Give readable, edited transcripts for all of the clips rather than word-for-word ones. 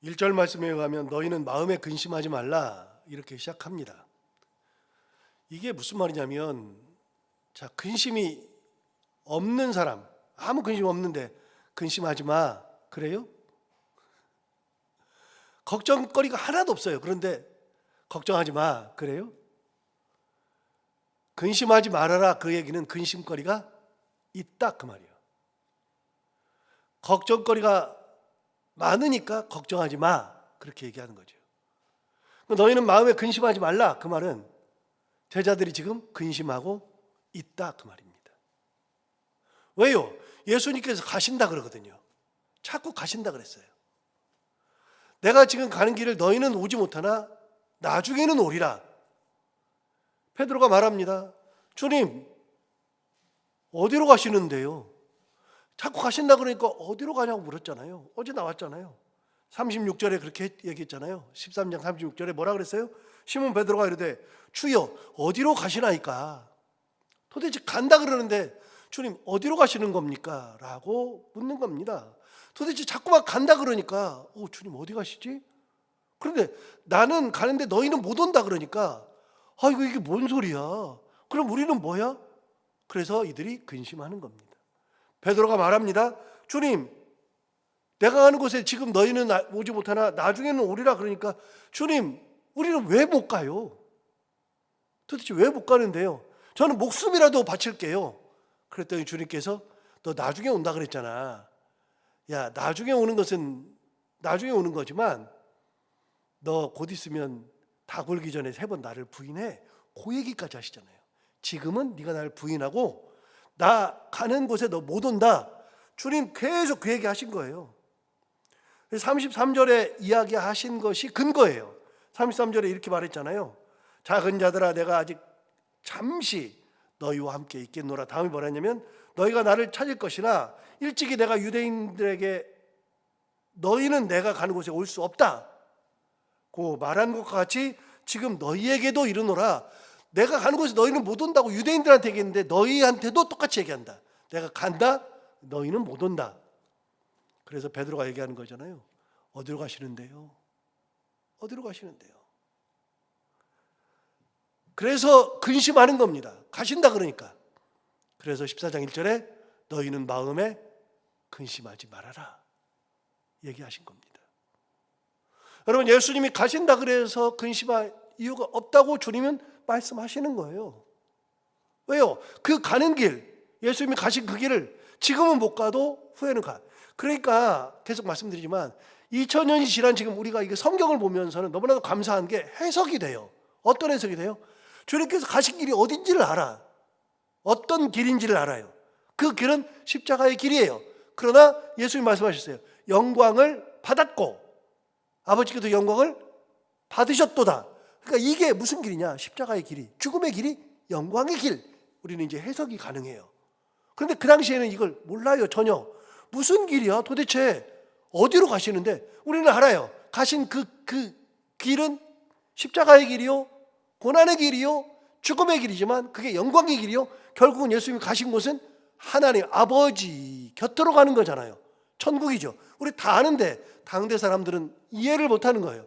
1절 말씀에 의하면 너희는 마음에 근심하지 말라 이렇게 시작합니다. 이게 무슨 말이냐면, 자, 근심이 없는 사람, 아무 근심 없는데 근심하지 마, 그래요? 걱정거리가 하나도 없어요. 그런데 걱정하지 마, 그래요? 근심하지 말아라, 그 얘기는 근심거리가 있다, 그 말이에요. 걱정거리가 많으니까 걱정하지 마, 그렇게 얘기하는 거죠. 너희는 마음에 근심하지 말라, 그 말은 제자들이 지금 근심하고 있다, 그 말입니다. 왜요? 예수님께서 가신다 그러거든요. 자꾸 가신다 그랬어요. 내가 지금 가는 길을 너희는 오지 못하나 나중에는 오리라. 베드로가 말합니다. 주님, 어디로 가시는데요? 자꾸 가신다 그러니까 어디로 가냐고 물었잖아요. 어제 나왔잖아요. 36절에 그렇게 얘기했잖아요. 13장 36절에 뭐라 그랬어요? 시몬 베드로가 이르되 주여 어디로 가시나이까? 도대체 간다 그러는데 주님 어디로 가시는 겁니까? 라고 묻는 겁니다. 도대체 자꾸만 간다 그러니까 주님 어디 가시지? 그런데 나는 가는데 너희는 못 온다 그러니까 이게 뭔 소리야? 그럼 우리는 뭐야? 그래서 이들이 근심하는 겁니다. 베드로가 말합니다. 주님, 내가 가는 곳에 지금 너희는 오지 못하나 나중에는 오리라 그러니까 주님, 우리는 왜 못 가요? 도대체 왜 못 가는데요? 저는 목숨이라도 바칠게요. 그랬더니 주님께서 너 나중에 온다 그랬잖아. 야, 나중에 오는 것은 나중에 오는 거지만 너 곧 있으면 닭 울기 전에 3번 나를 부인해. 그 얘기까지 하시잖아요. 지금은 네가 나를 부인하고 나 가는 곳에 너 못 온다. 주님 계속 그 얘기 하신 거예요. 33절에 이야기하신 것이 근거예요. 33절에 이렇게 말했잖아요. 작은 자들아 내가 아직 잠시 너희와 함께 있겠노라. 다음이 뭐랬냐면 너희가 나를 찾을 것이나 일찍이 내가 유대인들에게 너희는 내가 가는 곳에 올 수 없다 고 말한 것과 같이 지금 너희에게도 이르노라. 내가 가는 곳에 너희는 못 온다고 유대인들한테 얘기했는데 너희한테도 똑같이 얘기한다. 내가 간다, 너희는 못 온다. 그래서 베드로가 얘기하는 거잖아요. 어디로 가시는데요? 어디로 가시는데요? 그래서 근심하는 겁니다. 가신다 그러니까. 그래서 14장 1절에 너희는 마음에 근심하지 말아라 얘기하신 겁니다. 여러분, 예수님이 가신다 그래서 근심할 이유가 없다고 주님은 말씀하시는 거예요. 왜요? 그 가는 길, 예수님이 가신 그 길을 지금은 못 가도 후에는 가. 그러니까 계속 말씀드리지만 2000년이 지난 지금 우리가 이게 성경을 보면서는 너무나도 감사한 게 해석이 돼요. 어떤 해석이 돼요? 주님께서 가신 길이 어딘지를 알아. 어떤 길인지를 알아요. 그 길은 십자가의 길이에요. 그러나 예수님 말씀하셨어요. 영광을 받았고 아버지께도 영광을 받으셨도다. 그러니까 이게 무슨 길이냐? 십자가의 길이, 죽음의 길이 영광의 길. 우리는 이제 해석이 가능해요. 그런데 그 당시에는 이걸 몰라요. 전혀. 무슨 길이야? 도대체 어디로 가시는데? 우리는 알아요. 가신 그 길은 십자가의 길이요, 고난의 길이요, 죽음의 길이지만 그게 영광의 길이요. 결국은 예수님이 가신 곳은 하나님 아버지 곁으로 가는 거잖아요. 천국이죠. 우리 다 아는데 당대 사람들은 이해를 못하는 거예요.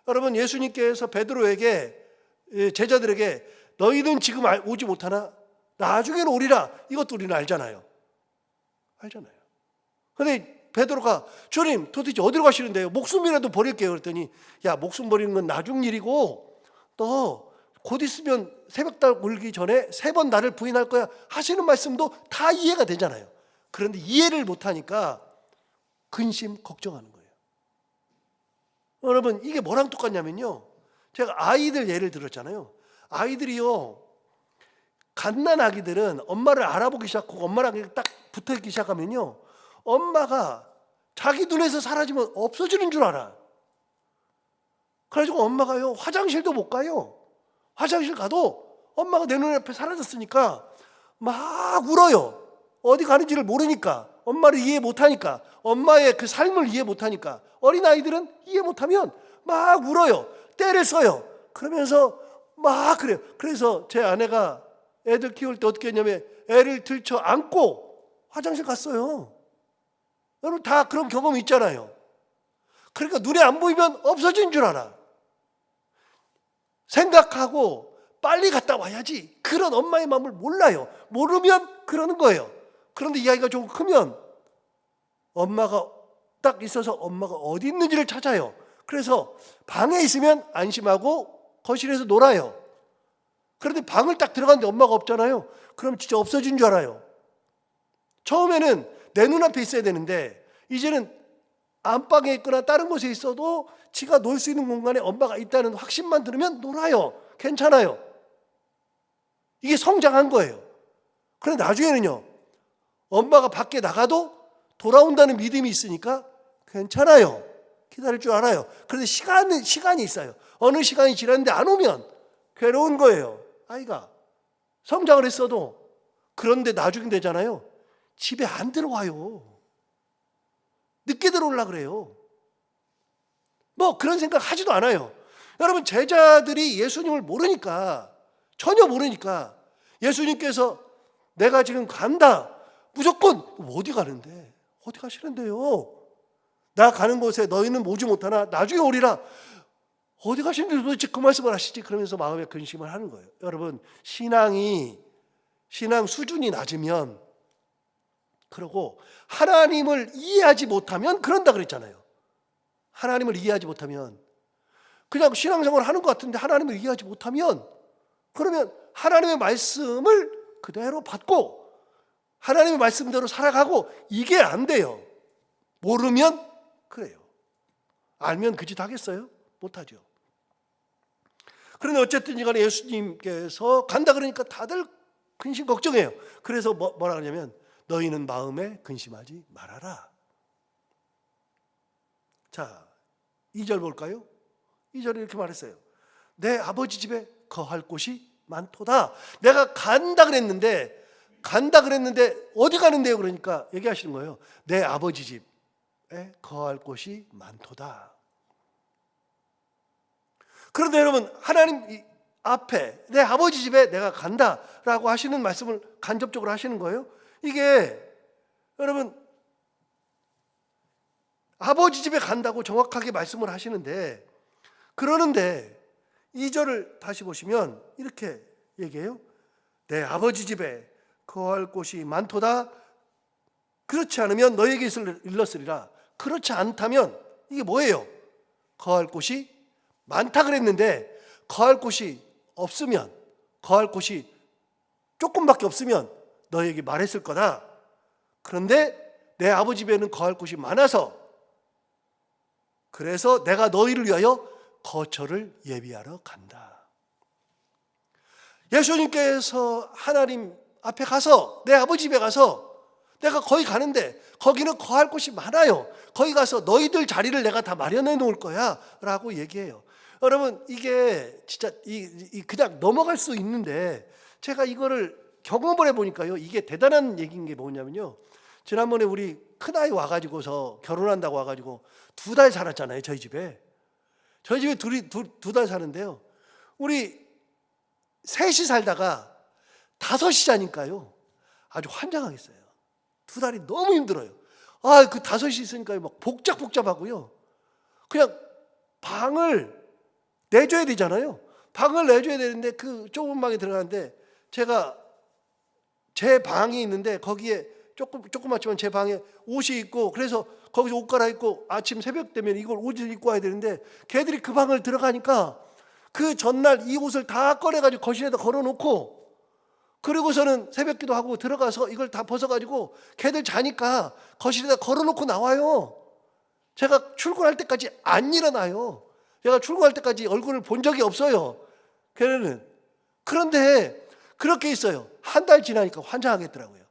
여러분, 예수님께서 베드로에게, 제자들에게 너희는 지금 오지 못하나 나중에는 오리라, 이것도 우리는 알잖아요. 그런데 베드로가 주님 도대체 어디로 가시는데요? 목숨이라도 버릴게요. 그랬더니 야, 목숨 버리는 건 나중 일이고 너 곧 있으면 새벽달 울기 전에 3번 나를 부인할 거야 하시는 말씀도 다 이해가 되잖아요. 그런데 이해를 못하니까 근심 걱정하는 거예요. 여러분, 이게 뭐랑 똑같냐면요, 제가 아이들 예를 들었잖아요. 아이들이요, 갓난 아기들은 엄마를 알아보기 시작하고 엄마랑 딱 붙어있기 시작하면요, 엄마가 자기 눈에서 사라지면 없어지는 줄 알아. 그래가지고 엄마가요, 화장실도 못 가요. 화장실 가도 엄마가 내 눈앞에 사라졌으니까 막 울어요. 어디 가는지를 모르니까, 엄마를 이해 못하니까, 엄마의 그 삶을 이해 못하니까. 어린아이들은 이해 못하면 막 울어요. 떼를 써요. 그러면서 막 그래요. 그래서 제 아내가 애들 키울 때 어떻게 했냐면 애를 들쳐 안고 화장실 갔어요. 여러분 다 그런 경험 있잖아요. 그러니까 눈에 안 보이면 없어진 줄 알아. 생각하고 빨리 갔다 와야지. 그런 엄마의 마음을 몰라요. 모르면 그러는 거예요. 그런데 이야기가 좀 크면 엄마가 딱 있어서 엄마가 어디 있는지를 찾아요. 그래서 방에 있으면 안심하고 거실에서 놀아요. 그런데 방을 딱 들어갔는데 엄마가 없잖아요. 그럼 진짜 없어진 줄 알아요. 처음에는 내 눈앞에 있어야 되는데 이제는 안방에 있거나 다른 곳에 있어도 지가 놀 수 있는 공간에 엄마가 있다는 확신만 들으면 놀아요. 괜찮아요. 이게 성장한 거예요. 그런데 나중에는요, 엄마가 밖에 나가도 돌아온다는 믿음이 있으니까 괜찮아요. 기다릴 줄 알아요. 그런데 시간이 있어요. 어느 시간이 지났는데 안 오면 괴로운 거예요. 아이가 성장을 했어도. 그런데 나중에 되잖아요, 집에 안 들어와요. 늦게 들어오려고 그래요. 뭐 그런 생각 하지도 않아요. 여러분, 제자들이 예수님을 모르니까, 전혀 모르니까 예수님께서 내가 지금 간다, 무조건 어디 가는데? 어디 가시는데요? 나 가는 곳에 너희는 오지 못하나 나중에 오리라. 어디 가시는데 도대체 그 말씀을 하시지? 그러면서 마음에 근심을 하는 거예요. 여러분, 신앙 수준이 낮으면, 그러고 하나님을 이해하지 못하면 그런다 그랬잖아요. 하나님을 이해하지 못하면, 그냥 신앙생활을 하는 것 같은데 하나님을 이해하지 못하면, 그러면 하나님의 말씀을 그대로 받고 하나님의 말씀대로 살아가고, 이게 안 돼요. 모르면 그래요. 알면 그 짓 하겠어요? 못하죠. 그런데 어쨌든 간에 예수님께서 간다 그러니까 다들 근심 걱정해요. 그래서 뭐라 그러냐면, 너희는 마음에 근심하지 말아라. 자, 2절 볼까요? 2절에 이렇게 말했어요. 내 아버지 집에 거할 곳이 많도다. 내가 간다 그랬는데 어디 가는데요? 그러니까 얘기하시는 거예요. 내 아버지 집에 거할 곳이 많도다. 그런데 여러분, 하나님 앞에 내 아버지 집에 내가 간다라고 하시는 말씀을 간접적으로 하시는 거예요. 이게 여러분, 아버지 집에 간다고 정확하게 말씀을 하시는데, 그러는데 2절을 다시 보시면 이렇게 얘기해요. 내 아버지 집에 거할 곳이 많도다. 그렇지 않으면 너에게 일렀으리라. 그렇지 않다면 이게 뭐예요? 거할 곳이 많다 그랬는데 거할 곳이 없으면, 거할 곳이 조금밖에 없으면 너에게 말했을 거다. 그런데 내 아버지 집에는 거할 곳이 많아서, 그래서 내가 너희를 위하여 거처를 예비하러 간다. 예수님께서 하나님 앞에 가서, 내 아버지 집에 가서 내가 거기 가는데 거기는 거할 곳이 많아요. 거기 가서 너희들 자리를 내가 다 마련해 놓을 거야 라고 얘기해요. 여러분, 이게 진짜 그냥 넘어갈 수 있는데, 제가 이거를 경험을 해보니까요, 이게 대단한 얘기인 게 뭐냐면요, 지난번에 우리 큰아이 와가지고서 결혼한다고 와가지고 2달 살았잖아요. 저희 집에 둘이 두 달 사는데요, 우리 셋이 살다가 5이 자니까요 아주 환장하겠어요. 2달이 너무 힘들어요. 그 5이 있으니까 막 복잡하고요. 그냥 방을 내줘야 되잖아요. 방을 내줘야 되는데 그 좁은 방에 들어가는데, 제가 제 방이 있는데 거기에 조그맣지만 제 방에 옷이 있고, 그래서 거기서 옷 갈아입고 아침 새벽 되면 이걸 옷을 입고 와야 되는데, 걔들이 그 방을 들어가니까 그 전날 이 옷을 다 꺼내가지고 거실에다 걸어놓고, 그리고서는 새벽기도 하고 들어가서 이걸 다 벗어가지고 걔들 자니까 거실에다 걸어놓고 나와요. 제가 출근할 때까지 안 일어나요. 제가 출근할 때까지 얼굴을 본 적이 없어요, 걔네는. 그런데 그렇게 있어요. 한 달 지나니까 환장하겠더라고요.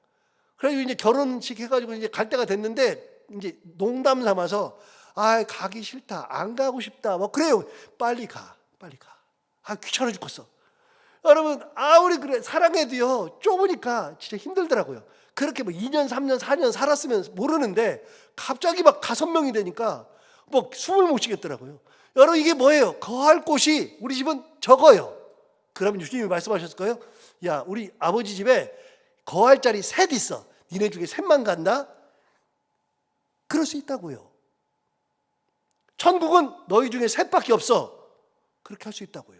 그래서 이제 결혼식 해가지고 이제 갈 때가 됐는데, 이제 농담 삼아서 가기 싫다, 안 가고 싶다, 뭐 그래요. 빨리 가. 귀찮아 죽겠어. 여러분, 아무리 그래 사랑해도요, 좁으니까 진짜 힘들더라고요. 그렇게 뭐 2년 3년 4년 살았으면 모르는데 갑자기 막 5명이 되니까 뭐 숨을 못 쉬겠더라고요. 여러분, 이게 뭐예요? 거할 곳이 우리 집은 적어요. 그러면 주님이 말씀하셨을 거예요. 야, 우리 아버지 집에 거할 자리 셋 있어. 니네 중에 셋만 간다? 그럴 수 있다고요. 천국은 너희 중에 셋밖에 없어. 그렇게 할 수 있다고요.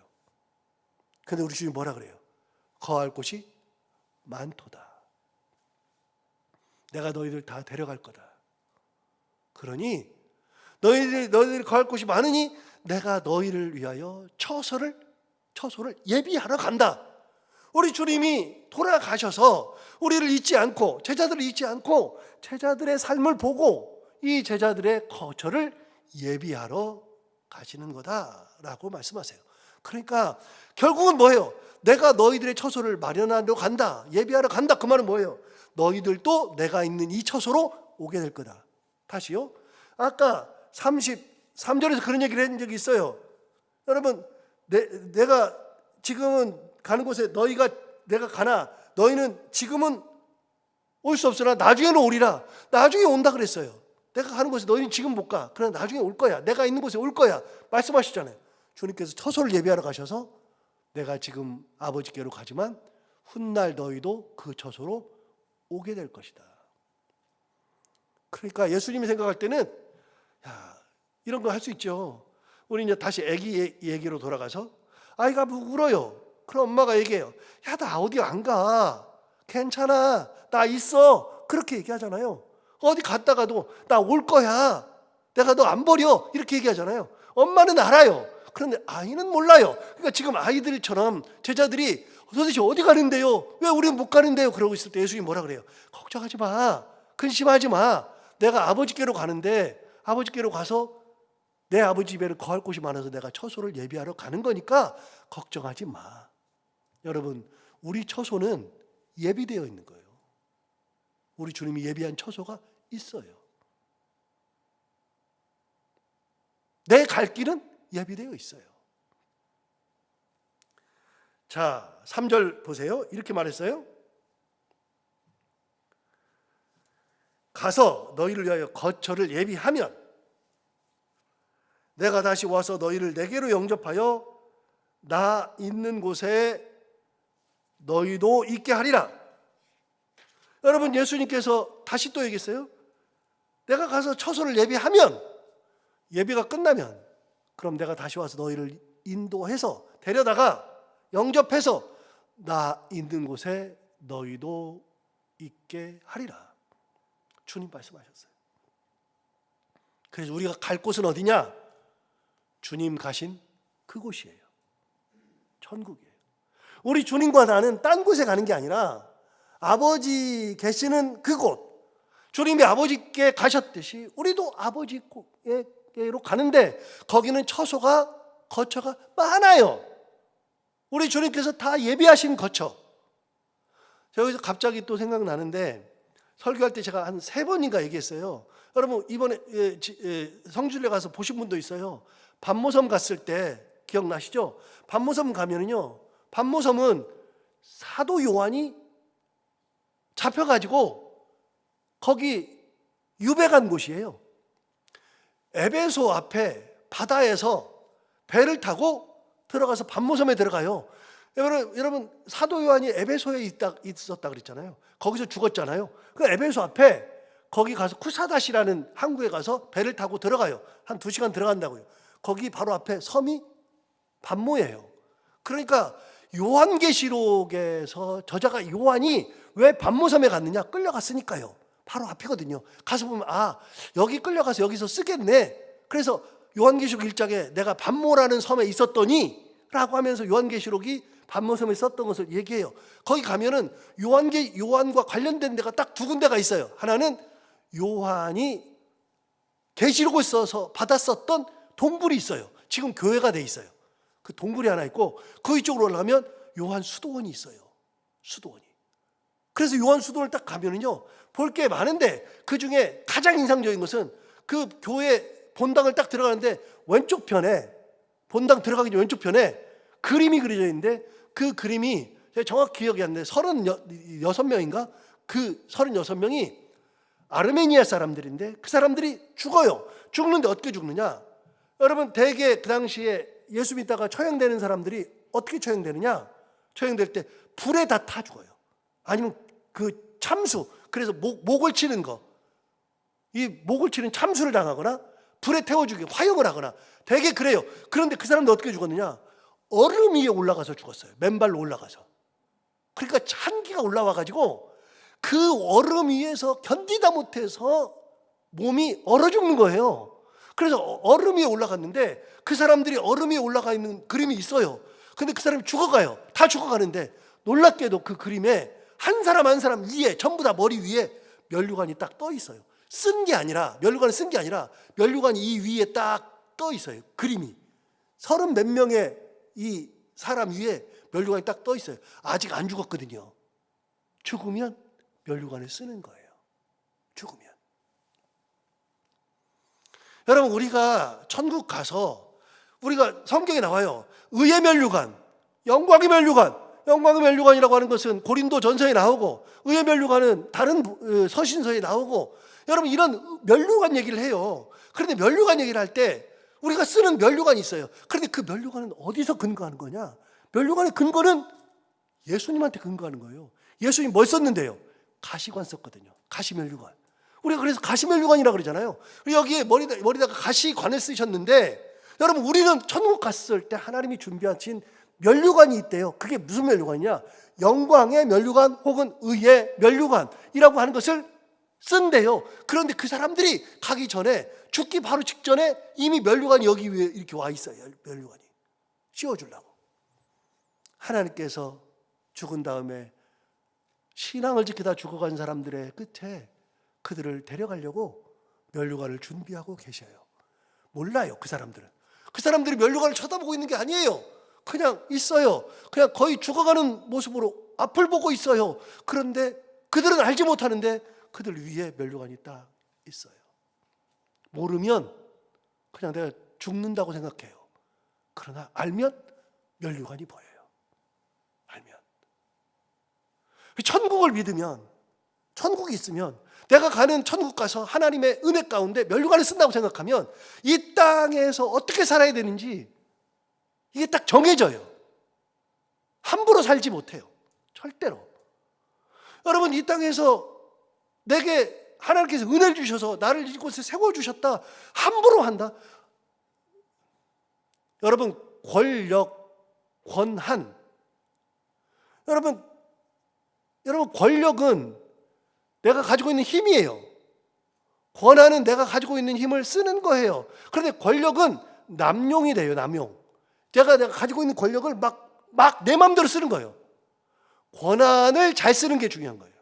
근데 우리 주님 뭐라 그래요? 거할 곳이 많도다. 내가 너희들 다 데려갈 거다. 그러니 너희들이 거할 곳이 많으니 내가 너희를 위하여 처소를 예비하러 간다. 우리 주님이 돌아가셔서 우리를 잊지 않고, 제자들을 잊지 않고, 제자들의 삶을 보고 이 제자들의 거처를 예비하러 가시는 거다라고 말씀하세요. 그러니까 결국은 뭐예요? 내가 너희들의 처소를 마련하러 간다, 예비하러 간다. 그 말은 뭐예요? 너희들도 내가 있는 이 처소로 오게 될 거다. 다시요. 아까 33절에서 그런 얘기를 한 적이 있어요. 여러분, 내가 지금은 가는 곳에 내가 가나 너희는 지금은 올 수 없으나 나중에는 오리라. 나중에 온다 그랬어요. 내가 가는 곳에 너희는 지금 못 가. 그러나 나중에 올 거야. 내가 있는 곳에 올 거야. 말씀하시잖아요. 주님께서 처소를 예비하러 가셔서 내가 지금 아버지께로 가지만 훗날 너희도 그 처소로 오게 될 것이다. 그러니까 예수님이 생각할 때는 이런 거 할 수 있죠. 우리 이제 다시 아기 얘기로 돌아가서 아이가 울어요. 그럼 엄마가 얘기해요. 야, 나 어디 안 가. 괜찮아. 나 있어. 그렇게 얘기하잖아요. 어디 갔다가도 나 올 거야. 내가 너 안 버려. 이렇게 얘기하잖아요. 엄마는 알아요. 그런데 아이는 몰라요. 그러니까 지금 아이들처럼 제자들이 도대체 어디 가는데요? 왜 우리는 못 가는데요? 그러고 있을 때 예수님이 뭐라 그래요? 걱정하지 마. 근심하지 마. 내가 아버지께로 가는데 아버지께로 가서 내 아버지 집에는 거할 곳이 많아서 내가 처소를 예비하러 가는 거니까 걱정하지 마. 여러분, 우리 처소는 예비되어 있는 거예요. 우리 주님이 예비한 처소가 있어요. 내 갈 길은 예비되어 있어요. 자, 3절 보세요. 이렇게 말했어요. 가서 너희를 위하여 거처를 예비하면 내가 다시 와서 너희를 내게로 영접하여 나 있는 곳에 너희도 있게 하리라. 여러분, 예수님께서 다시 또 얘기했어요. 내가 가서 처소를 예비하면, 예비가 끝나면 그럼 내가 다시 와서 너희를 인도해서 데려다가 영접해서 나 있는 곳에 너희도 있게 하리라. 주님 말씀하셨어요. 그래서 우리가 갈 곳은 어디냐? 주님 가신 그곳이에요. 천국이에요. 우리 주님과 나는 딴 곳에 가는 게 아니라 아버지 계시는 그곳, 주님이 아버지께 가셨듯이 우리도 아버지께로 가는데 거기는 처소가, 거처가 많아요. 우리 주님께서 다 예비하신 거처. 제가 여기서 갑자기 또 생각나는데 설교할 때 제가 한 3번인가 얘기했어요. 여러분, 이번에 성주에 가서 보신 분도 있어요. 반모섬 갔을 때 기억나시죠? 반모섬 가면은요, 반모섬은 사도 요한이 잡혀가지고 거기 유배 간 곳이에요. 에베소 앞에 바다에서 배를 타고 들어가서 반모섬에 들어가요. 여러분, 사도 요한이 에베소에 있었다 그랬잖아요. 거기서 죽었잖아요. 그 에베소 앞에 거기 가서 쿠사다시라는 항구에 가서 배를 타고 들어가요. 한 2시간 들어간다고요. 거기 바로 앞에 섬이 반모예요. 그러니까 요한계시록에서 저자가 요한이 왜 반모섬에 갔느냐? 끌려갔으니까요. 바로 앞이거든요. 가서 보면 여기 끌려가서 여기서 쓰겠네. 그래서 요한계시록 1장에 내가 반모라는 섬에 있었더니 라고 하면서 요한계시록이 반모섬에 썼던 것을 얘기해요. 거기 가면은 요한과 관련된 데가 딱 2군데가 있어요. 하나는 요한이 계시록을 써서 받았었던 동굴이 있어요. 지금 교회가 돼 있어요. 그 동굴이 하나 있고 그 이쪽으로 올라가면 요한 수도원이 있어요. 수도원이. 그래서 요한 수도원을 딱 가면은요, 볼 게 많은데 그 중에 가장 인상적인 것은 그 교회 본당을 딱 들어가는데 왼쪽 편에, 본당 들어가기 전 왼쪽 편에 그림이 그려져 있는데 그 그림이 제가 정확히 기억이 안 나는데 36명인가? 그 36명이 아르메니아 사람들인데 그 사람들이 죽어요. 죽는데 어떻게 죽느냐? 여러분, 대개 그 당시에 예수 믿다가 처형되는 사람들이 어떻게 처형되느냐? 처형될 때 불에 다 타 죽어요. 아니면 그 참수, 그래서 목을 치는 거, 이 목을 치는 참수를 당하거나 불에 태워주게 화형을 하거나 되게 그래요. 그런데 그 사람도 어떻게 죽었느냐? 얼음 위에 올라가서 죽었어요. 맨발로 올라가서. 그러니까 찬기가 올라와가지고 그 얼음 위에서 견디다 못해서 몸이 얼어 죽는 거예요. 그래서 얼음 위에 올라갔는데 그 사람들이 얼음 위에 올라가 있는 그림이 있어요. 근데 그 사람이 죽어가요. 다 죽어가는데 놀랍게도 그 그림에 한 사람 한 사람 위에 전부 다 머리 위에 면류관이 딱 떠 있어요. 쓴 게 아니라 면류관을 쓴 게 아니라 면류관이 이 위에 딱 떠 있어요. 그림이 30 몇 명의 이 사람 위에 면류관이 딱 떠 있어요. 아직 안 죽었거든요. 죽으면 면류관을 쓰는 거예요. 죽으면. 여러분, 우리가 천국 가서 우리가 성경에 나와요. 의의 면류관, 영광의 면류관. 영광의 면류관이라고 하는 것은 고린도 전서에 나오고 의의 면류관은 다른 서신서에 나오고 여러분 이런 면류관 얘기를 해요. 그런데 면류관 얘기를 할 때 우리가 쓰는 면류관이 있어요. 그런데 그 면류관은 어디서 근거하는 거냐? 면류관의 근거는 예수님한테 근거하는 거예요. 예수님 뭘 썼는데요? 가시관 썼거든요. 가시면류관. 우리가 그래서 가시면류관이라고 그러잖아요. 여기에 머리다가 가시관을 쓰셨는데 여러분 우리는 천국 갔을 때 하나님이 준비하신 면류관이 있대요. 그게 무슨 면류관이냐? 영광의 면류관 혹은 의의 면류관이라고 하는 것을 쓴대요. 그런데 그 사람들이 가기 전에 죽기 바로 직전에 이미 면류관이 여기 위에 이렇게 와 있어요. 면류관이 씌워주려고. 하나님께서 죽은 다음에 신앙을 지키다 죽어간 사람들의 끝에 그들을 데려가려고 면류관을 준비하고 계셔요. 몰라요. 그 사람들은. 그 사람들이 면류관을 쳐다보고 있는 게 아니에요. 그냥 있어요. 그냥 거의 죽어가는 모습으로 앞을 보고 있어요. 그런데 그들은 알지 못하는데 그들 위에 면류관이 딱 있어요. 모르면 그냥 내가 죽는다고 생각해요. 그러나 알면 면류관이 보여요. 알면. 천국을 믿으면, 천국이 있으면 내가 가는 천국 가서 하나님의 은혜 가운데 면류관을 쓴다고 생각하면 이 땅에서 어떻게 살아야 되는지 이게 딱 정해져요. 함부로 살지 못해요. 절대로. 여러분 이 땅에서 내게 하나님께서 은혜를 주셔서 나를 이곳에 세워주셨다. 함부로 한다. 여러분 권력, 권한. 여러분 권력은 내가 가지고 있는 힘이에요. 권한은 내가 가지고 있는 힘을 쓰는 거예요. 그런데 권력은 남용이 돼요. 남용. 내가 가지고 있는 권력을 막 내 마음대로 쓰는 거예요. 권한을 잘 쓰는 게 중요한 거예요.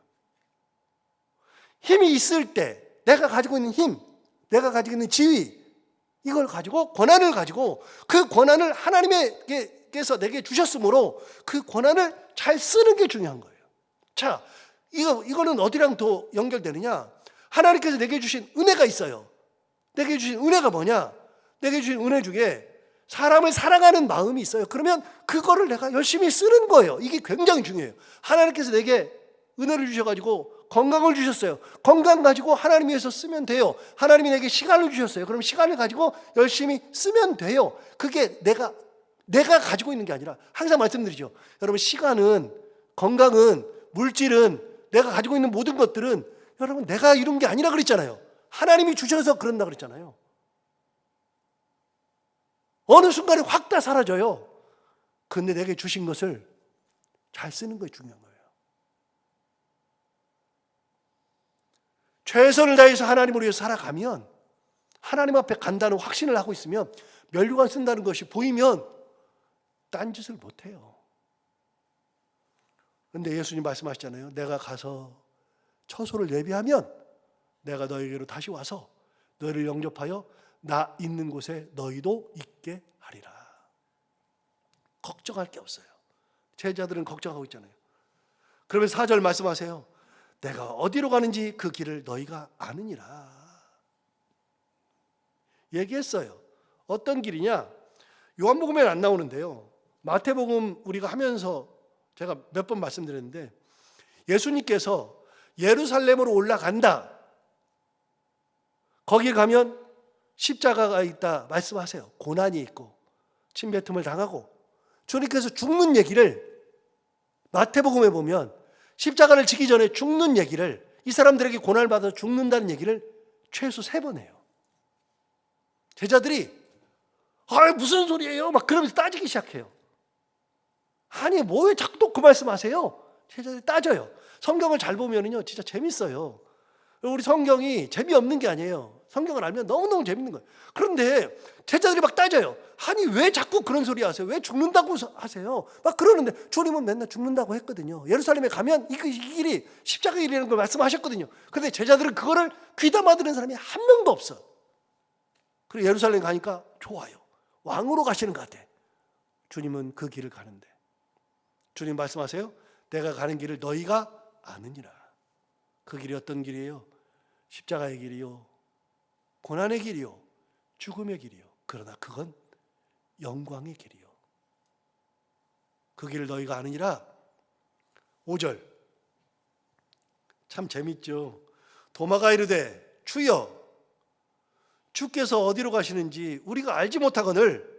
힘이 있을 때 내가 가지고 있는 힘, 내가 가지고 있는 지위, 이걸 가지고 권한을 가지고 그 권한을 하나님께서 내게 주셨으므로 그 권한을 잘 쓰는 게 중요한 거예요. 자, 이거는 어디랑 더 연결되느냐? 하나님께서 내게 주신 은혜가 있어요. 내게 주신 은혜가 뭐냐? 내게 주신 은혜 중에 사람을 사랑하는 마음이 있어요. 그러면 그거를 내가 열심히 쓰는 거예요. 이게 굉장히 중요해요. 하나님께서 내게 은혜를 주셔가지고 건강을 주셨어요. 건강 가지고 하나님 위해서 쓰면 돼요. 하나님이 내게 시간을 주셨어요. 그럼 시간을 가지고 열심히 쓰면 돼요. 그게 내가 가지고 있는 게 아니라 항상 말씀드리죠. 여러분 시간은, 건강은, 물질은, 내가 가지고 있는 모든 것들은 여러분 내가 이룬 게 아니라 그랬잖아요. 하나님이 주셔서 그런다 그랬잖아요. 어느 순간에 확 다 사라져요. 그런데 내게 주신 것을 잘 쓰는 게 중요한 거예요. 최선을 다해서 하나님을 위해서 살아가면, 하나님 앞에 간다는 확신을 하고 있으면, 면류관 쓴다는 것이 보이면 딴짓을 못해요. 그런데 예수님 말씀하시잖아요. 내가 가서 처소를 예비하면 내가 너에게로 다시 와서 너희를 영접하여 나 있는 곳에 너희도 있게 하리라. 걱정할 게 없어요. 제자들은 걱정하고 있잖아요. 그러면서 4절 말씀하세요. 내가 어디로 가는지 그 길을 너희가 아느니라. 얘기했어요. 어떤 길이냐? 요한복음에는 안 나오는데요. 마태복음 우리가 하면서 제가 몇 번 말씀드렸는데 예수님께서 예루살렘으로 올라간다. 거기 가면 십자가가 있다 말씀하세요. 고난이 있고 침뱉음을 당하고 주님께서 죽는 얘기를 마태복음에 보면 십자가를 지기 전에 죽는 얘기를, 이 사람들에게 고난을 받아 죽는다는 얘기를 최소 3번 해요. 제자들이 무슨 소리예요? 막 그러면서 따지기 시작해요. 아니 뭐 왜 자꾸 또 그 말씀하세요? 제자들이 따져요. 성경을 잘 보면은요 진짜 재밌어요. 우리 성경이 재미없는 게 아니에요. 성경을 알면 너무너무 재밌는 거예요. 그런데 제자들이 막 따져요. 아니 왜 자꾸 그런 소리 하세요? 왜 죽는다고 하세요? 막 그러는데 주님은 맨날 죽는다고 했거든요. 예루살렘에 가면 이 길이 십자가의 길이라는 걸 말씀하셨거든요. 그런데 제자들은 그거를 귀담아 들은 사람이 한 명도 없어. 그리고 예루살렘 가니까 좋아요. 왕으로 가시는 것 같아. 주님은 그 길을 가는데 주님 말씀하세요. 내가 가는 길을 너희가 아느니라. 그 길이 어떤 길이에요? 십자가의 길이요, 고난의 길이요, 죽음의 길이요. 그러나 그건 영광의 길이요. 그 길을 너희가 아느니라. 5절 참 재밌죠. 도마가 이르되 주여 주께서 어디로 가시는지 우리가 알지 못하거늘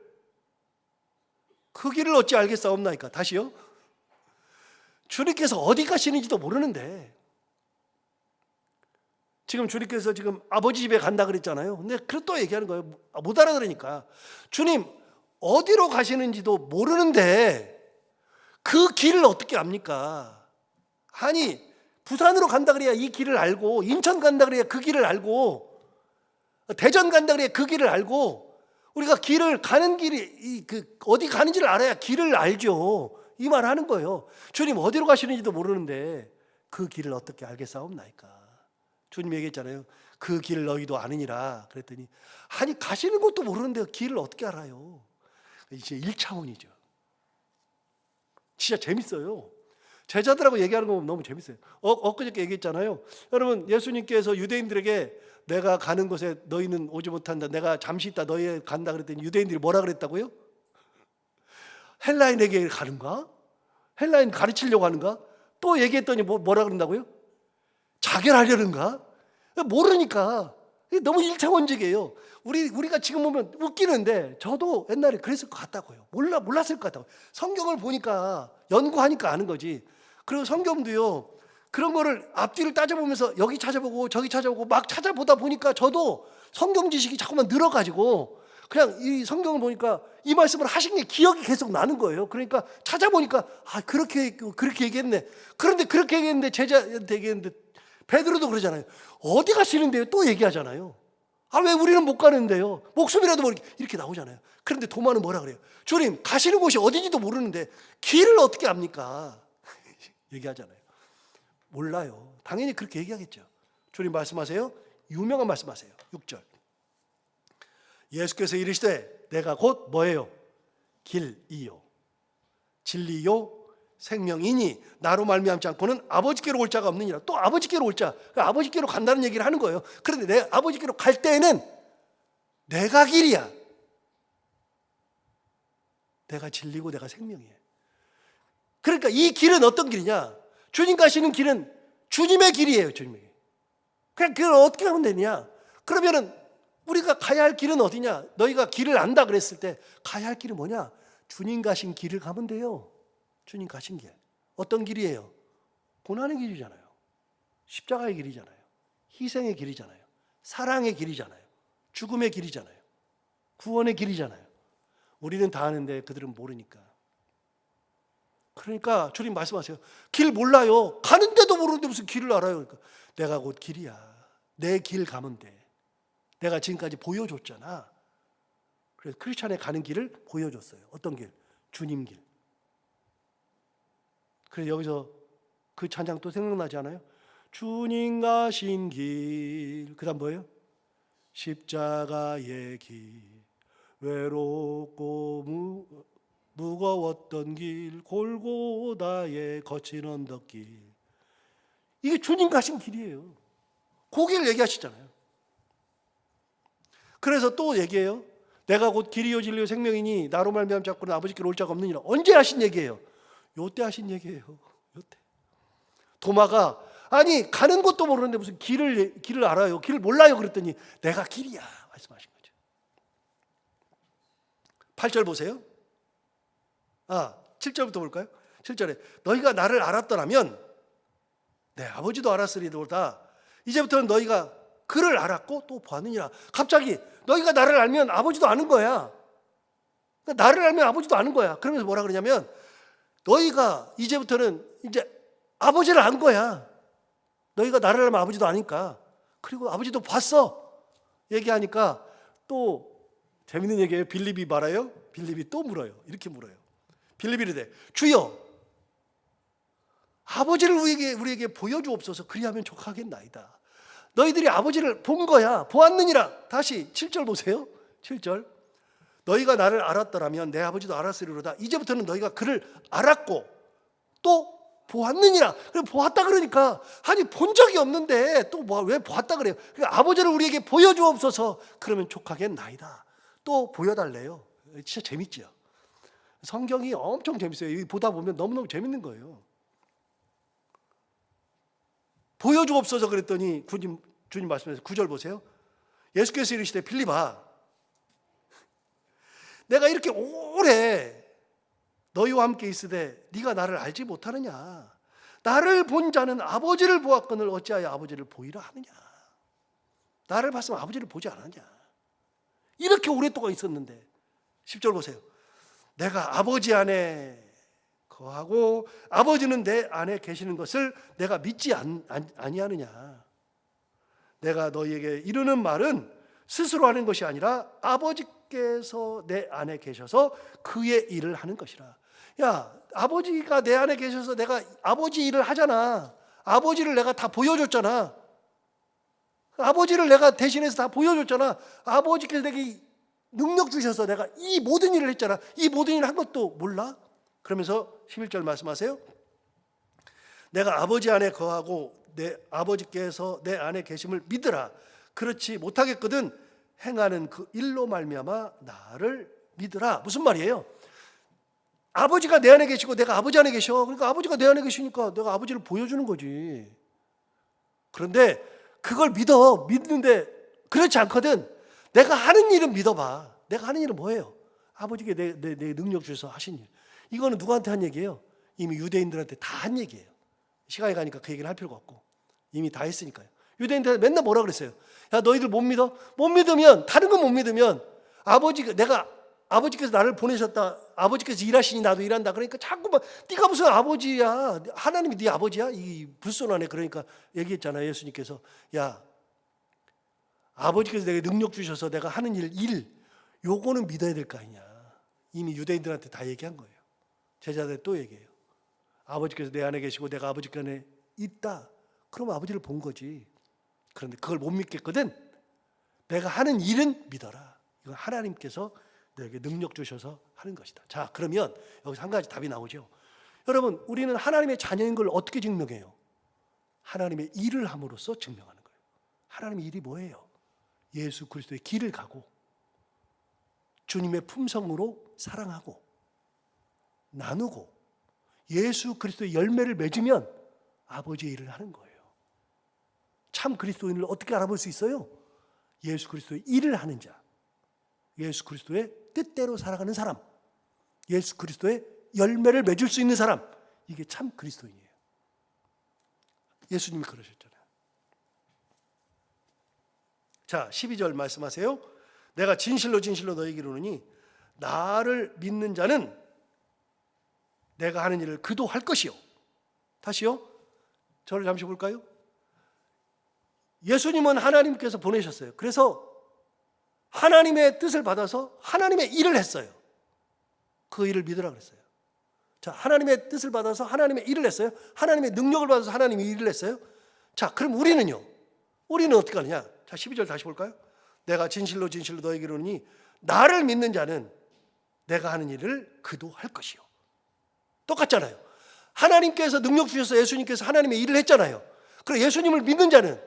그 길을 어찌 알겠사옵나이까. 다시요. 주님께서 어디 가시는지도 모르는데 지금 주님께서 지금 아버지 집에 간다 그랬잖아요. 근데 또 얘기하는 거예요. 못 알아들으니까. 주님 어디로 가시는지도 모르는데 그 길을 어떻게 압니까? 아니 부산으로 간다 그래야 이 길을 알고, 인천 간다 그래야 그 길을 알고, 대전 간다 그래야 그 길을 알고, 우리가 길을 가는 길이 어디 가는지를 알아야 길을 알죠. 이 말 하는 거예요. 주님 어디로 가시는지도 모르는데 그 길을 어떻게 알겠사옵나이까. 주님이 얘기했잖아요. 그 길 너희도 아느니라. 그랬더니 아니 가시는 것도 모르는데 길을 어떻게 알아요? 이제 1차원이죠. 진짜 재밌어요. 제자들하고 얘기하는 거 보면 너무 재밌어요. 엊그저께 얘기했잖아요. 여러분 예수님께서 유대인들에게 내가 가는 곳에 너희는 오지 못한다. 내가 잠시 있다 너희 간다 그랬더니 유대인들이 뭐라 그랬다고요? 헬라인에게 가는가? 헬라인 가르치려고 하는가? 또 얘기했더니 뭐라 그런다고요? 자결하려는가? 모르니까. 너무 1차원적이에요. 우리가 지금 보면 웃기는데 저도 옛날에 그랬을 것 같다고요. 몰랐을 것 같다고요. 성경을 보니까 연구하니까 아는 거지. 그리고 성경도요. 그런 거를 앞뒤를 따져보면서 여기 찾아보고 저기 찾아보고 막 찾아보다 보니까 저도 성경 지식이 자꾸만 늘어가지고 그냥 이 성경을 보니까 이 말씀을 하신 게 기억이 계속 나는 거예요. 그러니까 찾아보니까 그렇게 얘기했네. 그런데 그렇게 얘기했는데 제자한테 얘기했는데 베드로도 그러잖아요. 어디 가시는데요? 또 얘기하잖아요. 왜 우리는 못 가는데요? 목숨이라도 모르게 이렇게 나오잖아요. 그런데 도마는 뭐라 그래요? 주님 가시는 곳이 어딘지도 모르는데 길을 어떻게 압니까? 얘기하잖아요. 몰라요. 당연히 그렇게 얘기하겠죠. 주님 말씀하세요. 유명한 말씀하세요. 6절 예수께서 이르시되 내가 곧 뭐예요? 길이요 진리요 생명이니 나로 말미암지 않고는 아버지께로 올 자가 없느니라. 또 아버지께로 올 자, 아버지께로 간다는 얘기를 하는 거예요. 그런데 내 아버지께로 갈 때에는 내가 길이야. 내가 진리고 내가 생명이에요. 그러니까 이 길은 어떤 길이냐? 주님 가시는 길은 주님의 길이에요. 주님의 길. 그냥 그걸 어떻게 하면 되냐? 그러면은 우리가 가야 할 길은 어디냐? 너희가 길을 안다 그랬을 때 가야 할 길은 뭐냐? 주님 가신 길을 가면 돼요. 주님 가신 길. 어떤 길이에요? 고난의 길이잖아요. 십자가의 길이잖아요. 희생의 길이잖아요. 사랑의 길이잖아요. 죽음의 길이잖아요. 구원의 길이잖아요. 우리는 다 아는데 그들은 모르니까. 그러니까 주님 말씀하세요. 길 몰라요. 가는데도 모르는데 무슨 길을 알아요. 그러니까 내가 곧 길이야. 내 길 가면 돼. 내가 지금까지 보여줬잖아. 그래서 크리스찬에 가는 길을 보여줬어요. 어떤 길? 주님 길. 그래서 여기서 그 찬양 또 생각나지 않아요? 주님 가신 길. 그 다음 뭐예요? 십자가의 길. 외롭고 무거웠던 길. 골고다의 거친 언덕길. 이게 주님 가신 길이에요. 그 길 얘기하시잖아요. 그래서 또 얘기해요. 내가 곧 길이요 진리요 생명이니 나로 말미암지 않고는 아버지께로 올 자가 없느니라. 언제 하신 얘기예요? 요때 하신 얘기예요. 요때. 도마가 아니 가는 것도 모르는데 무슨 길을 알아요. 길을 몰라요. 그랬더니 내가 길이야 말씀하신 거죠. 8절 보세요. 7절부터 볼까요? 7절에 너희가 나를 알았더라면 내 아버지도 알았으리로다. 이제부터는 너희가 그를 알았고 또 보았느니라. 갑자기 너희가 나를 알면 아버지도 아는 거야. 나를 알면 아버지도 아는 거야. 그러면서 뭐라 그러냐면 너희가 이제부터는 이제 아버지를 안 거야. 너희가 나를 알면 아버지도 아니까. 그리고 아버지도 봤어. 얘기하니까 또 재밌는 얘기예요. 빌립이 말아요. 빌립이 또 물어요. 이렇게 물어요. 빌립이 이르되 주여 아버지를 우리에게 보여주옵소서. 그리하면 족하겠나이다. 너희들이 아버지를 본 거야. 보았느니라. 다시 7절 보세요. 7절. 너희가 나를 알았더라면 내 아버지도 알았으리로다. 이제부터는 너희가 그를 알았고 또 보았느니라. 보았다 그러니까 아니 본 적이 없는데 또 왜 보았다 그래요. 그러니까 아버지를 우리에게 보여주옵소서. 그러면 족하겠나이다. 또 보여달래요. 진짜 재밌죠. 성경이 엄청 재밌어요. 보다 보면 너무너무 재밌는 거예요. 보여주옵소서 그랬더니 주님 말씀에서 9절 보세요. 예수께서 이르시되 필립아 내가 이렇게 오래 너희와 함께 있으되 네가 나를 알지 못하느냐. 나를 본 자는 아버지를 보았거늘 어찌하여 아버지를 보이라 하느냐. 나를 봤으면 아버지를 보지 않았냐. 이렇게 오랫동안 있었는데 10절 보세요. 내가 아버지 안에 거하고 아버지는 내 안에 계시는 것을 내가 믿지 아니하느냐. 내가 너희에게 이르는 말은 스스로 하는 것이 아니라 아버지께서 내 안에 계셔서 그의 일을 하는 것이라. 야, 아버지가 내 안에 계셔서 내가 아버지 일을 하잖아. 아버지를 내가 다 보여줬잖아. 아버지를 내가 대신해서 다 보여줬잖아. 아버지께서 내게 능력 주셔서 내가 이 모든 일을 했잖아. 이 모든 일을 한 것도 몰라? 그러면서 11절 말씀하세요. 내가 아버지 안에 거하고 내 아버지께서 내 안에 계심을 믿으라. 그렇지 못하겠거든 행하는 그 일로 말미암아 나를 믿으라. 무슨 말이에요? 아버지가 내 안에 계시고 내가 아버지 안에 계셔. 그러니까 아버지가 내 안에 계시니까 내가 아버지를 보여주는 거지. 그런데 그걸 믿는데 그렇지 않거든. 내가 하는 일은 믿어봐. 내가 하는 일은 뭐예요? 아버지께 내 능력 주셔서 하신 일. 이거는 누구한테 한 얘기예요? 이미 유대인들한테 다 한 얘기예요. 시간이 가니까 그 얘기를 할 필요가 없고 이미 다 했으니까요. 유대인들 맨날 뭐라 그랬어요? 야 너희들 못 믿어? 못 믿으면 다른 건 못 믿으면 아버지께서 나를 보내셨다. 아버지께서 일하시니 나도 일한다. 그러니까 자꾸만 네가 무슨 아버지야? 하나님이 네 아버지야? 이 불손하네. 그러니까 얘기했잖아요. 예수님께서 야 아버지께서 내게 능력 주셔서 내가 하는 일 요거는 믿어야 될 거 아니냐. 이미 유대인들한테 다 얘기한 거예요. 제자들 또 얘기해요. 아버지께서 내 안에 계시고 내가 아버지 안에 있다. 그럼 아버지를 본 거지. 그런데 그걸 못 믿겠거든. 내가 하는 일은 믿어라. 이건 하나님께서 내게 능력 주셔서 하는 것이다. 자, 그러면 여기서 한 가지 답이 나오죠. 여러분, 우리는 하나님의 자녀인 걸 어떻게 증명해요? 하나님의 일을 함으로써 증명하는 거예요. 하나님의 일이 뭐예요? 예수 그리스도의 길을 가고 주님의 품성으로 사랑하고 나누고 예수 그리스도의 열매를 맺으면 아버지의 일을 하는 거예요. 참 그리스도인을 어떻게 알아볼 수 있어요? 예수 그리스도의 일을 하는 자, 예수 그리스도의 뜻대로 살아가는 사람, 예수 그리스도의 열매를 맺을 수 있는 사람, 이게 참 그리스도인이에요. 예수님이 그러셨잖아요. 자, 12절 말씀하세요. 내가 진실로 진실로 너희에게 이르노니 나를 믿는 자는 내가 하는 일을 그도 할 것이요. 다시요. 저를 잠시 볼까요? 예수님은 하나님께서 보내셨어요. 그래서 하나님의 뜻을 받아서 하나님의 일을 했어요. 그 일을 믿으라 그랬어요. 자, 하나님의 뜻을 받아서 하나님의 일을 했어요. 하나님의 능력을 받아서 하나님의 일을 했어요. 자, 그럼 우리는요? 우리는 어떻게 하느냐? 자, 12절 다시 볼까요? 내가 진실로 진실로 너에게 이르노니 나를 믿는 자는 내가 하는 일을 그도 할 것이요. 똑같잖아요. 하나님께서 능력 주셔서 예수님께서 하나님의 일을 했잖아요. 그럼 예수님을 믿는 자는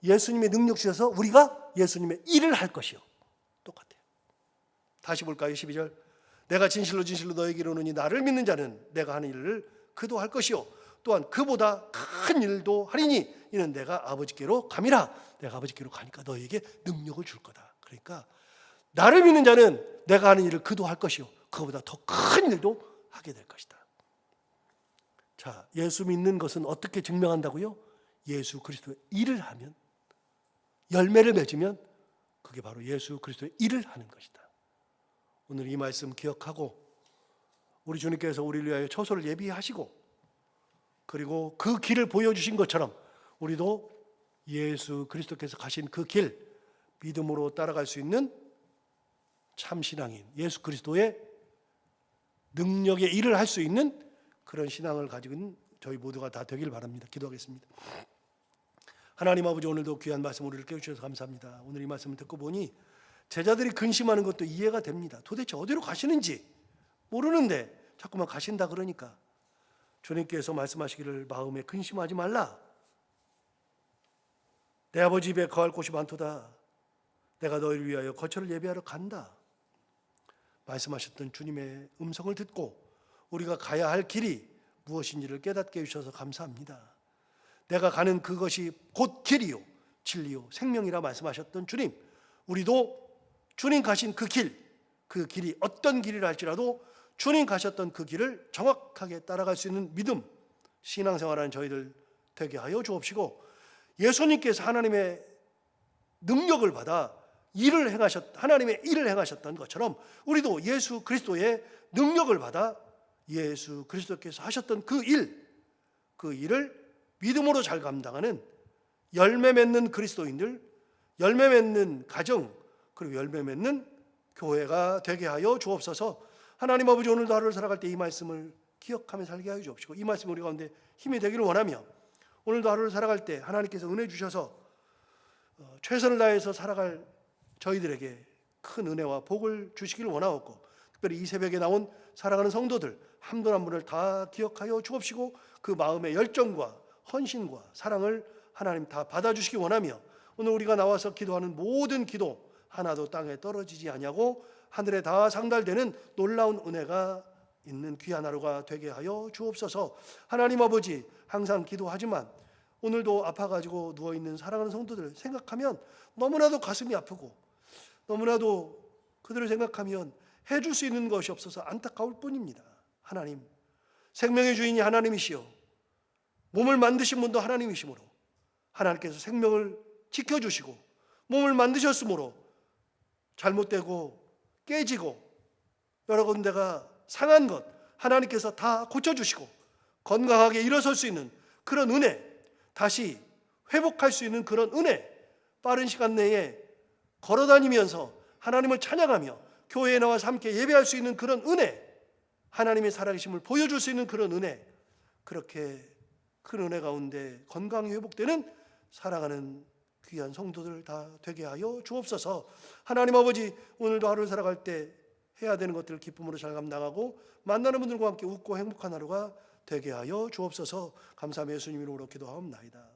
예수님의 능력 주셔서 우리가 예수님의 일을 할 것이요. 똑같아요. 다시 볼까요? 12절. 내가 진실로 진실로 너에게 이르노니 나를 믿는 자는 내가 하는 일을 그도 할 것이요. 또한 그보다 큰 일도 하리니 이는 내가 아버지께로 감이라. 내가 아버지께로 가니까 너에게 능력을 줄 거다. 그러니까 나를 믿는 자는 내가 하는 일을 그도 할 것이요. 그보다 더 큰 일도 하게 될 것이다. 자, 예수 믿는 것은 어떻게 증명한다고요? 예수 그리스도의 일을 하면, 열매를 맺으면 그게 바로 예수 그리스도의 일을 하는 것이다. 오늘 이 말씀 기억하고 우리 주님께서 우리를 위하여 처소를 예비하시고 그리고 그 길을 보여주신 것처럼 우리도 예수 그리스도께서 가신 그 길 믿음으로 따라갈 수 있는 참 신앙인 예수 그리스도의 능력의 일을 할 수 있는 그런 신앙을 가지고 있는 저희 모두가 다 되길 바랍니다. 기도하겠습니다. 하나님 아버지, 오늘도 귀한 말씀 우리를 깨우쳐주셔서 감사합니다. 오늘 이 말씀을 듣고 보니 제자들이 근심하는 것도 이해가 됩니다. 도대체 어디로 가시는지 모르는데 자꾸만 가신다 그러니까 주님께서 말씀하시기를 마음에 근심하지 말라. 내 아버지 집에 거할 곳이 많도다. 내가 너희를 위하여 거처를 예비하러 간다. 말씀하셨던 주님의 음성을 듣고 우리가 가야 할 길이 무엇인지를 깨닫게 해주셔서 감사합니다. 내가 가는 그것이 곧 길이요 진리요 생명이라 말씀하셨던 주님, 우리도 주님 가신 그 길이 어떤 길이라 할지라도 주님 가셨던 그 길을 정확하게 따라갈 수 있는 믿음, 신앙생활하는 저희들 되게 하여 주옵시고, 예수님께서 하나님의 능력을 받아 하나님의 일을 행하셨던 것처럼 우리도 예수 그리스도의 능력을 받아 예수 그리스도께서 하셨던 그 일을 믿음으로 잘 감당하는 열매 맺는 그리스도인들, 열매 맺는 가정, 그리고 열매 맺는 교회가 되게 하여 주옵소서. 하나님 아버지, 오늘도 하루를 살아갈 때 이 말씀을 기억하며 살게 하여 주옵시고 이 말씀이 우리 가운데 힘이 되기를 원하며 오늘도 하루를 살아갈 때 하나님께서 은혜 주셔서 최선을 다해서 살아갈 저희들에게 큰 은혜와 복을 주시기를 원하옵고, 특별히 이 새벽에 나온 사랑하는 성도들 한 분 한 분을 다 기억하여 주옵시고 그 마음의 열정과 헌신과 사랑을 하나님 다 받아주시기 원하며, 오늘 우리가 나와서 기도하는 모든 기도 하나도 땅에 떨어지지 아니하고 하늘에 다 상달되는 놀라운 은혜가 있는 귀한 하루가 되게 하여 주옵소서. 하나님 아버지, 항상 기도하지만 오늘도 아파가지고 누워있는 사랑하는 성도들 생각하면 너무나도 가슴이 아프고 너무나도 그들을 생각하면 해줄 수 있는 것이 없어서 안타까울 뿐입니다. 하나님, 생명의 주인이 하나님이시여 몸을 만드신 분도 하나님이시므로 하나님께서 생명을 지켜주시고 몸을 만드셨으므로 잘못되고 깨지고 여러 군데가 상한 것 하나님께서 다 고쳐주시고 건강하게 일어설 수 있는 그런 은혜, 다시 회복할 수 있는 그런 은혜, 빠른 시간 내에 걸어다니면서 하나님을 찬양하며 교회에 나와서 함께 예배할 수 있는 그런 은혜, 하나님의 살아계심을 보여줄 수 있는 그런 은혜, 그렇게 큰 은혜 가운데 건강이 회복되는 사랑하는 귀한 성도들 다 되게 하여 주옵소서. 하나님 아버지, 오늘도 하루를 살아갈 때 해야 되는 것들을 기쁨으로 잘 감당하고 만나는 분들과 함께 웃고 행복한 하루가 되게 하여 주옵소서. 감사하며 예수님 이름으로 기도하옵나이다.